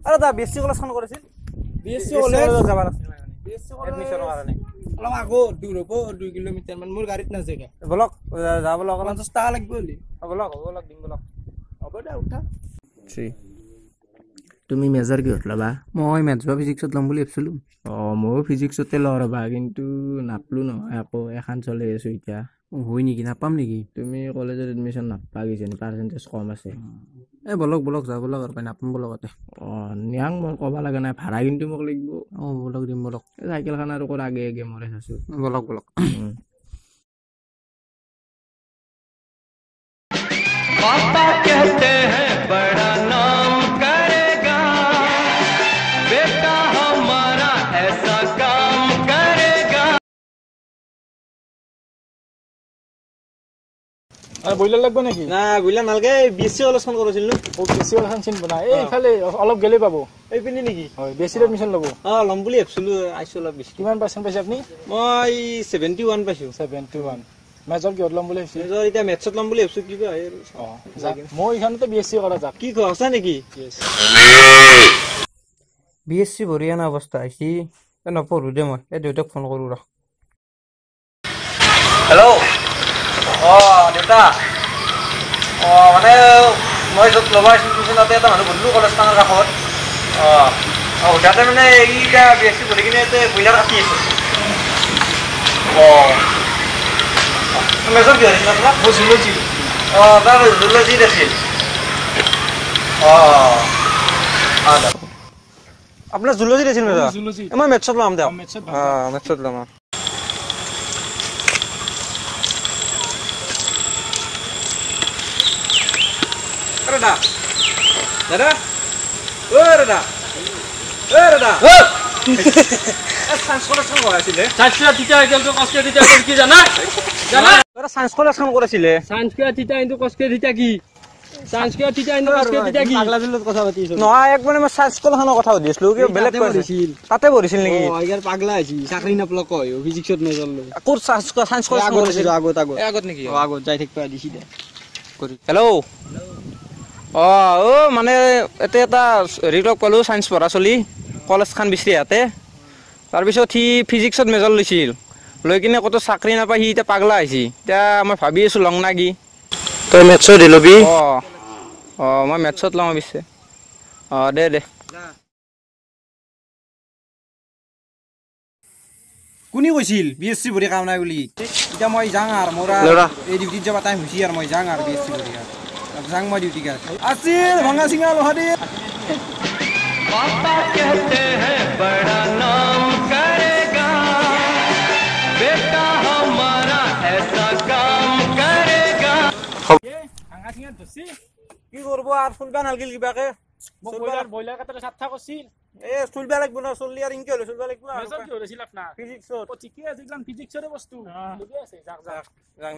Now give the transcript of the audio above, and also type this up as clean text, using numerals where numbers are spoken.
আৰে দা বিএসসি কলেজখন কৰিছিল বিএসসি কলেজ যাব লাগিছিল বিএসসি কলেজ এডমিশনৰ কাৰণে অলপ আগো দূৰ হ'ব 2 কিলোমিটাৰ মান মোৰ গাড়ীত নাযায়গা বলক যাব লগ 50 টাকা লাগিব হলি বলক দিম বলক হ'ব দে উঠা তুমি মেজৰ কি হতলাবা মই মেথছ বা ফিজিক্সত লম বুলি ভাবিছিলো ময়ো ফিজিক্সতে লওঁ ৰ'বা কিন্তু নাপলো নহয় আকৌ এখন চলি আছো এতিয়া হয় নেকি নাপাম নেকি তুমি কলেজত এডমিশ্যন নাপা কিজানি পাৰ্চেণ্টেজ কম আছে বলক যাব লগ আৰু নাপাম বলকতে নিয়াং মই ক'ব লগা নাই ভাড়া কিন্তু মোক লাগিব বলক দিম বলক চাইকেলখন আৰু ক'ত আগে মৰে চাইছোঁ বলক पापा कहते हैं बड़ा नाम करेगा बेटा हमारा ऐसा काम करेगा আৰু বইলাৰ লাগব নেকি না বুইলা নালগে বিএসসি কলেজখন কৰিছিল ন বিএসসি কলেজখন চিন বনা এইফালে অলপ গেলে পাব এই পিনে নেকি হয় বিএসসি এডমিশন ল'ব লম বুলি ভাবিছিলো আইছো অলপ বেছি কিমান পাৰ্চেন্ট পাইছে আপুনি মই 71 পাইছো 71 মেজৰ কি ল'ম বুলি ভাবিছে মেজৰ এতিয়া মেথছত লম বুলি ভাবিছো কি কয় মই এখানতে বিএসসি কৰা যাক কি কয় আছে নেকি বিএসসি বঢ়িয়া না অৱস্থা আইছি নপঢ়ো দে মই এই দেউতাক ফোন কৰো ৰ হেল্ল' দেউতা মানে মই য'ত ল'ব আহিছিলোঁ তাতে এটা মানুহ গ'লো কলেজখনৰ কাষত তাতে মানে এইটা বিএসসি পঢ়ি কিনে ব্ৰইলাৰ কাটি আছে মেজৰ কি হৈছিল আপোনাৰ জুলজি তাৰ জুলজিত আছিল আপোনাৰ জুলজিত আছিল মেজৰ মই মেথছত ল'ম দিয়ক মেথছত ল'ম দাদা দাদা সায়েন্স কলেজখন কৰাইছিলে কি জানা সায়েন্স কলেজখন কৰাইছিলে নহয় একবাৰে মই সায়েন্স কলেজখনৰ কথা সুধি আছিলো কিবা বেলেগ কৰিছিল তাতে পঢ়িছিল নেকি পাগলা আহিছি চাকৰি নাপলক কয় ফিজিক্সত মেজৰ লৈ ক'ত সায়েন্স কলেজ কৰিছিল আগত নেকি আগত যাই থাকিব দিছি দে হেল্ল' মানে এতিয়া এটা হেৰি লগ পালোঁ চায়েন্স পঢ়া চলি কলেজখন বিচাৰি ইয়াতে তাৰপিছত সি ফিজিক্সত মেজৰ লৈছিল লৈ কিনে ক'তো চাকৰি নাপায় সি এতিয়া পাগলা আহিছে এতিয়া মই ভাবি আছোঁ লং না কি তই মেথছত দি ল'বি মই মেথছত লওঁ পিছে দে কোনে কৈছিল বিএসসি পঢ়ি কাম নাই বুলি এতিয়া মই যাওঁ আৰু মোৰ এই ডিউটিত যাব টাইম হৈছে আৰু মই যাওঁ আৰু বিএসসি পঢ়ি যাওঁ মই ডিউটি আছিল ভঙা চিঙা লোহাদি पापा कहते हैं बड़ा नाम करेगा बेटा हमारा ऐसा काम करेगा কি কৰব আৰু চলবা নালগিল কিবাকে বইলাৰ কাটাৰ সাতটা কৰিছিল চলবা লাগব না চললি আৰু ইনকে হলে চলবা লাগব মেজৰ কি হৈছিল আপোনাৰ ফিজিক্সত ঠিকে আছে ফিজিক্সৰে বস্তু যাং